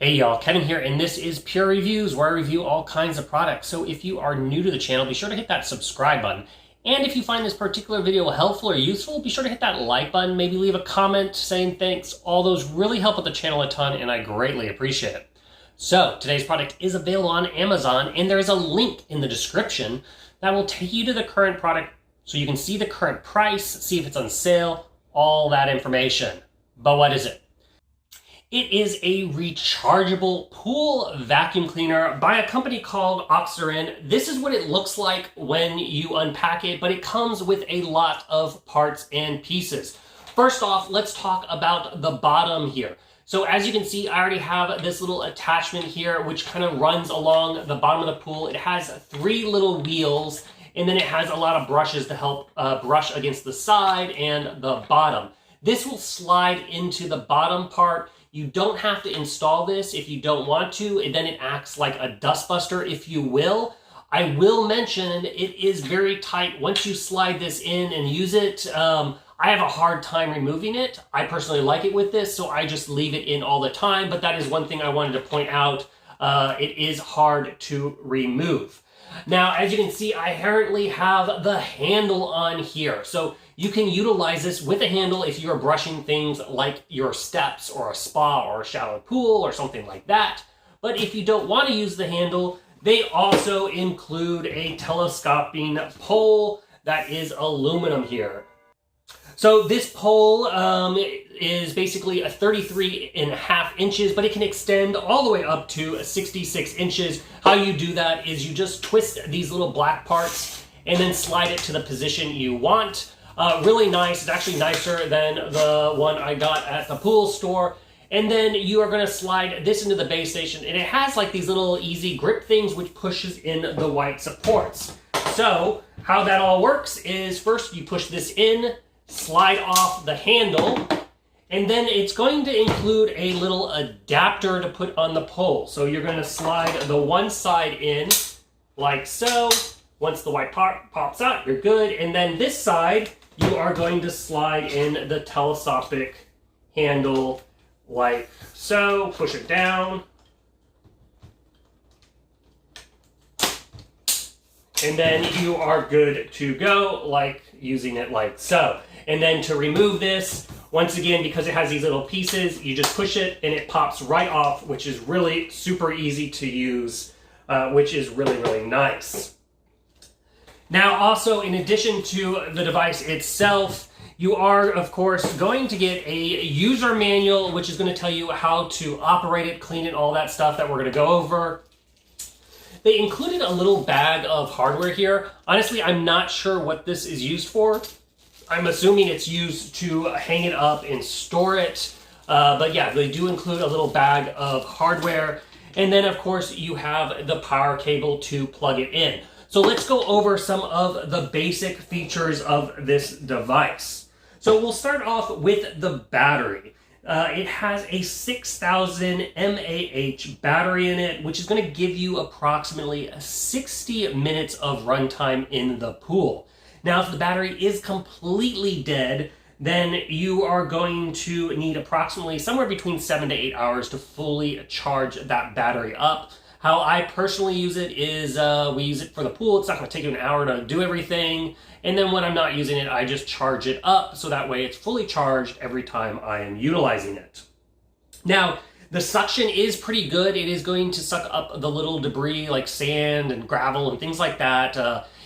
Hey y'all, Kevin here, and this is Purereviews, where I review all kinds of products. So if you are new to the channel, be sure to hit that subscribe button. And if you find this particular video helpful or useful, be sure to hit that like button, maybe leave a comment saying thanks. All those really help with the channel a ton, and I greatly appreciate it. So today's product is available on Amazon, and there is a link in the description that will take you to the current product so you can see the current price, see if it's on sale, all that information. But what is it? It is a rechargeable pool vacuum cleaner by a company called Oxseryn. This is what it looks like when you unpack it, but it comes with a lot of parts and pieces. First off, let's talk about the bottom here. So as you can see, I already have this little attachment here, which kind of runs along the bottom of the pool. It has 3 little wheels, and then it has a lot of brushes to help brush against the side and the bottom. This will slide into the bottom part. You don't have to install this if you don't want to, and then it acts like a dustbuster, if you will. I will mention it is very tight. Once you slide this in and use it, I have a hard time removing it. I personally like it with this, so I just leave it in all the time, but that is one thing I wanted to point out. It is hard to remove. Now, as you can see, I inherently have the handle on here. So you can utilize this with a handle if you're brushing things like your steps or a spa or a shallow pool or something like that. But if you don't want to use the handle, they also include a telescoping pole that is aluminum here. So this pole is basically a 33.5 inches, but it can extend all the way up to 66 inches. How you do that is you just twist these little black parts and then slide it to the position you want. Really nice. It's actually nicer than the one I got at the pool store. And then you are going to slide this into the base station, and it has like these little easy grip things which pushes in the white supports. So how that all works is first you push this in, slide off the handle, and then it's going to include a little adapter to put on the pole. So you're going to slide the one side in like so. Once the white part pops out, you're good. And then this side, you are going to slide in the telescopic handle like so. Push it down. And then you are good to go, like using it like so. And then to remove this, once again, because it has these little pieces, you just push it and it pops right off, which is really super easy to use, which is really, really nice. Now, also, in addition to the device itself, you are, of course, going to get a user manual, which is going to tell you how to operate it, clean it, all that stuff that we're going to go over. They included a little bag of hardware here. Honestly, I'm not sure what this is used for. I'm assuming it's used to hang it up and store it. But yeah, they do include a little bag of hardware. And then, of course, you have the power cable to plug it in. So let's go over some of the basic features of this device. So we'll start off with the battery. It has a 6,000 mAh battery in it, which is going to give you approximately 60 minutes of runtime in the pool. Now, if the battery is completely dead, then you are going to need approximately somewhere between 7 to 8 hours to fully charge that battery up. How I personally use it is we use it for the pool. It's not going to take you an hour to do everything. And then when I'm not using it, I just charge it up so that way it's fully charged every time I am utilizing it. Now, the suction is pretty good. It is going to suck up the little debris like sand and gravel and things like that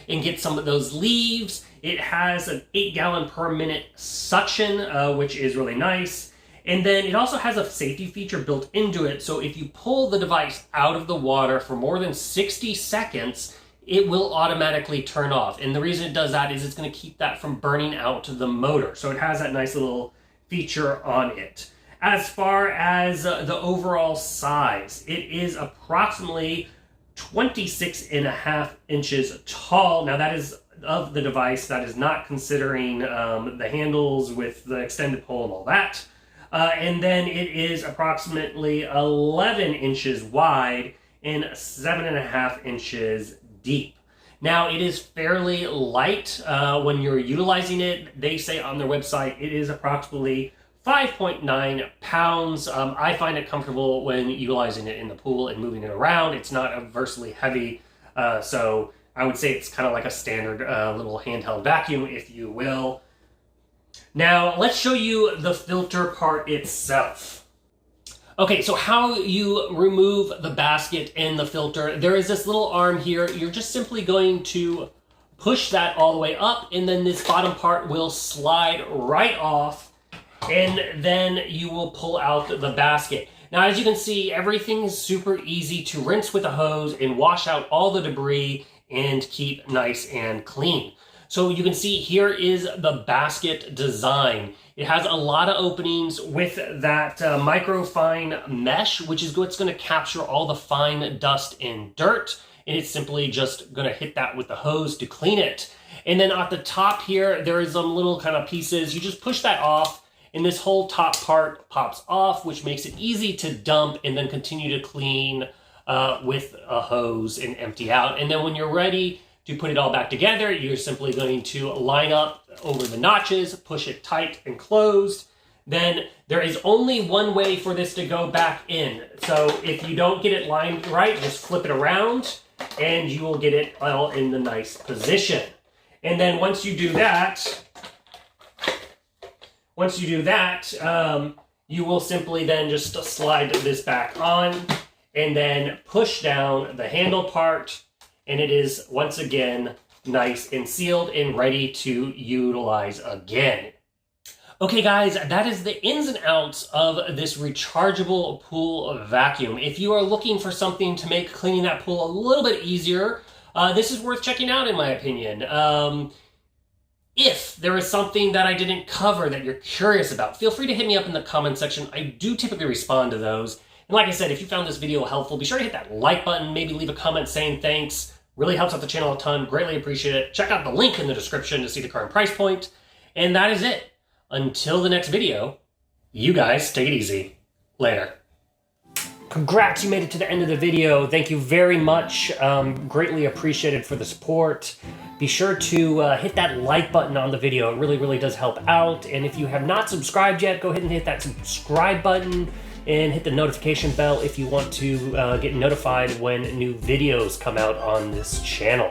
and get some of those leaves. It has an 8 gallon per minute suction, which is really nice. And then it also has a safety feature built into it. So if you pull the device out of the water for more than 60 seconds, it will automatically turn off. And the reason it does that is it's going to keep that from burning out the motor. So it has that nice little feature on it. As far as the overall size, it is approximately 26.5 inches tall. Now that is of the device. That is not considering the handles with the extended pole and all that. And then it is approximately 11 inches wide and 7.5 inches deep. Now, it is fairly light when you're utilizing it. They say on their website it is approximately 5.9 pounds. I find it comfortable when utilizing it in the pool and moving it around. It's not adversely heavy, so I would say it's kind of like a standard little handheld vacuum, if you will. Now, let's show you the filter part itself. Okay, so how you remove the basket and the filter. There is this little arm here. You're just simply going to push that all the way up, and then this bottom part will slide right off, and then you will pull out the basket. Now, as you can see, everything is super easy to rinse with a hose and wash out all the debris and keep nice and clean. So you can see here is the basket design. It has a lot of openings with that microfine mesh, which is what's going to capture all the fine dust and dirt. And it's simply just going to hit that with the hose to clean it. And then at the top here, there is some little kind of pieces. You just push that off, and this whole top part pops off, which makes it easy to dump and then continue to clean with a hose and empty out. And then when you're ready to put it all back together, you're simply going to line up over the notches, push it tight and closed. Then there is only one way for this to go back in. So if you don't get it lined right, just flip it around and you will get it all in the nice position. And then once you do that, you will simply then just slide this back on and then push down the handle part, and it is once again nice and sealed and ready to utilize again. Okay guys, that is the ins and outs of this rechargeable pool vacuum. If you are looking for something to make cleaning that pool a little bit easier, this is worth checking out in my opinion. If there is something that I didn't cover that you're curious about, feel free to hit me up in the comment section. I do typically respond to those. And like I said, if you found this video helpful, be sure to hit that like button, maybe leave a comment saying thanks. Really helps out the channel a ton, greatly appreciate it. Check out the link in the description to see the current price point. And that is it. Until the next video, you guys take it easy. Later. Congrats, you made it to the end of the video. Thank you very much. Greatly appreciated for the support. Be sure to hit that like button on the video. It really, really does help out. And if you have not subscribed yet, go ahead and hit that subscribe button and hit the notification bell if you want to get notified when new videos come out on this channel.